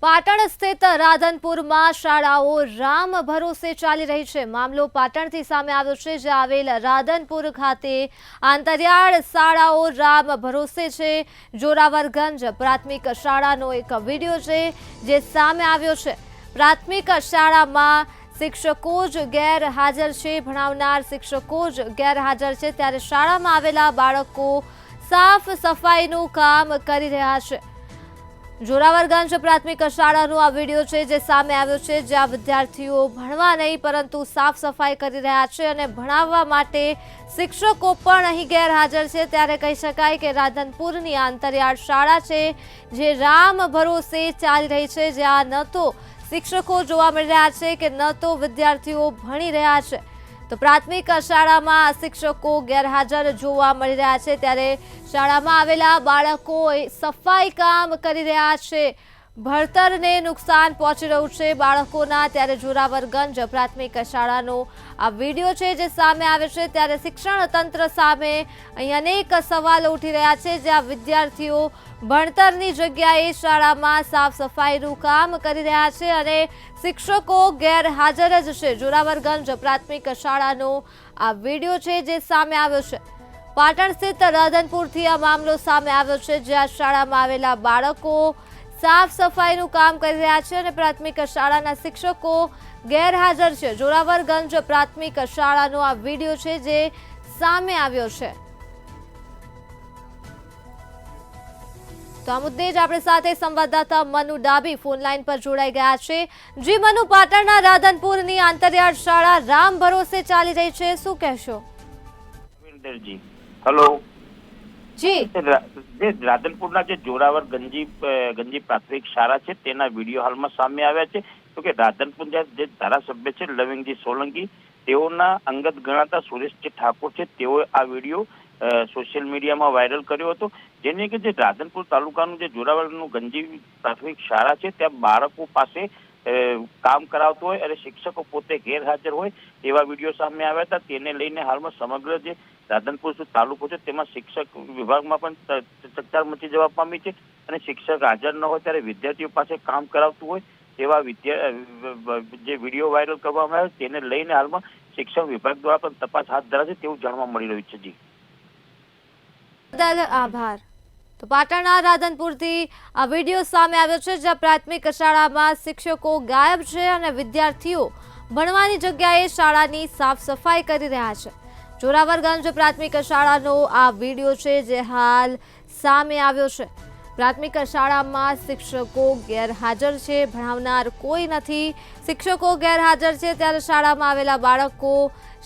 પાટણ સ્થિત રાધનપુરમાં શાળાઓ રામ ભરોસે ચાલી રહી છે। મામલો પાટણથી સામે આવ્યો છે, જે આવેલ રાધનપુર ખાતે આંતરિયાળ શાળાઓ રામ ભરોસે છે। જોરાવરગંજ પ્રાથમિક શાળાનો એક વિડીયો છે જે સામે આવ્યો છે। પ્રાથમિક શાળામાં શિક્ષકો જ ગેરહાજર છે, ભણાવનાર શિક્ષકો જ ગેરહાજર છે, ત્યારે શાળામાં આવેલા બાળકો સાફ સફાઈનું કામ કરી રહ્યા છે। જોરાવરગંજ પ્રાથમિક શાળાનો આ વિડીયો છે જે સામે આવ્યો છે, જ્યાં વિદ્યાર્થીઓ ભણવા નહીં પરંતુ સાફ સફાઈ કરી રહ્યા છે અને ભણાવવા માટે શિક્ષકો પણ અહીં ગેરહાજર છે। ત્યારે કહી શકાય કે રાધનપુરની આંતરિયાળ શાળા છે જે રામ ભરોસે ચાલી રહી છે, જ્યાં ન તો શિક્ષકો જોવા મળી રહ્યા છે કે ન તો વિદ્યાર્થીઓ ભણી રહ્યા છે। તો પ્રાથમિક શાળામાં શિક્ષકો ગેરહાજર જોવા મળી રહ્યા છે, ત્યારે શાળામાં આવેલા બાળકો સફાઈ કામ કરી રહ્યા છે। ભણતરને નુકસાન પહોંચી રહ્યું છે બાળકોના। ત્યારે જોરાવરગંજ પ્રાથમિક શાળાનો આ વિડીયો છે જે સામે આવે છે, ત્યારે શિક્ષણ તંત્ર સામે અહીં અનેક સવાલો ઉઠી રહ્યા છે, જ્યાં વિદ્યાર્થીઓ ભણતરની જગ્યાએ શાળામાં સાફ સફાઈનું કામ કરી રહ્યા છે અને શિક્ષકો ગેરહાજર જ છે। જોરાવરગંજ પ્રાથમિક શાળાનો આ વિડીયો છે જે સામે આવ્યો છે। પાટણ સ્થિત રાધનપુરથી આ મામલો સામે આવ્યો છે, જ્યાં શાળામાં આવેલા બાળકો સાફ સફાઈનું કામ કરી રહ્યા છે અને પ્રાથમિક શાળાના શિક્ષકો ગેરહાજર છે। જોરાવરગંજ પ્રાથમિક શાળાનો આ વિડીયો છે જે સામે આવ્યો છે। તો આ મુદ્દે જ આપણી સાથે સંવાદદાતા મનુ ડાબી ફોન લાઈન પર જોડાઈ ગયા છે। જી મનુ, પાટણના રાધનપુરની આંતરિયાળ શાળા રામ ભરોસે ચાલી રહી છે, શું કહેશો? હેલો જી, જે રાધનપુરના જે જોરાવરગંજી પ્રાથમિક શાળા છે તેના વિડીયો હાલમાં સામે આવ્યા છે। તો કે રાધનપુર જે ધારાસભ્ય છે લવિંગજી સોલંકી, તેઓના અંગત ગણાતા સુરેશજી ઠાકોર છે, તેઓએ આ વિડીયો સોશિયલ મીડિયામાં વાયરલ કર્યો હતો, જેને કે જે રાધનપુર તાલુકાનું જે જોરાવરનું ગંજી પ્રાથમિક શાળા છે ત્યાં બાળકો પાસે કામ કરાવતો હોય અને શિક્ષકો પોતે ગેરહાજર હોય એવા વિડીયો સામે આવ્યા હતા। તેને લઈને હાલમાં સમગ્ર જે રાધનપુર તાલુકો છે તેમાં શિક્ષક વિભાગમાં પણ ચકચાર મચી જવા પામી છે અને શિક્ષક હાજર ન હોય ત્યારે વિદ્યાર્થીઓ પાસે કામ કરાવતું હોય તેવા જે વિડીયો વાયરલ કરવામાં આવ્યો તેને લઈને હાલમાં શિક્ષણ વિભાગ દ્વારા પણ તપાસ હાથ ધરાશે તેવું જાણવા મળી રહ્યું છે। જી, આભાર। તો પાટણના રાધનપુરથી આ વિડીયો સામે આવ્યો છે, જ્યાં પ્રાથમિક શાળામાં શિક્ષકો ગાયબ છે અને વિદ્યાર્થીઓ ભણવાની જગ્યાએ શાળાની સાફ સફાઈ કરી રહ્યા છે। જોરાવરગંજ પ્રાથમિક શાળાનો આ વિડીયો છે જે હાલ સામે આવ્યો છે। પ્રાથમિક શાળામાં શિક્ષકો ગેરહાજર છે, ભણાવનાર કોઈ નથી, શિક્ષકો ગેરહાજર છે, ત્યારે શાળામાં આવેલા બાળકો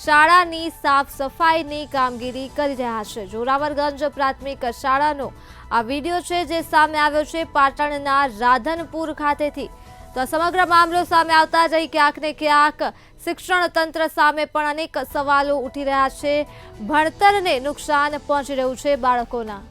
શાળાની સાફ સફાઈની કામગીરી કરી રહ્યા છે। જોરાવરગંજ પ્રાથમિક શાળાનો આ વિડીયો છે જે સામે આવ્યો છે પાટણના રાધનપુર ખાતેથી। તો સમગ્ર મામલો સામે આવતા જ ક્યાંક ને ક્યાંક શિક્ષણ તંત્ર સામે પણ અનેક સવાલો ઉઠી રહ્યા છે। ભણતરને નુકસાન પહોંચી રહ્યું છે બાળકોના।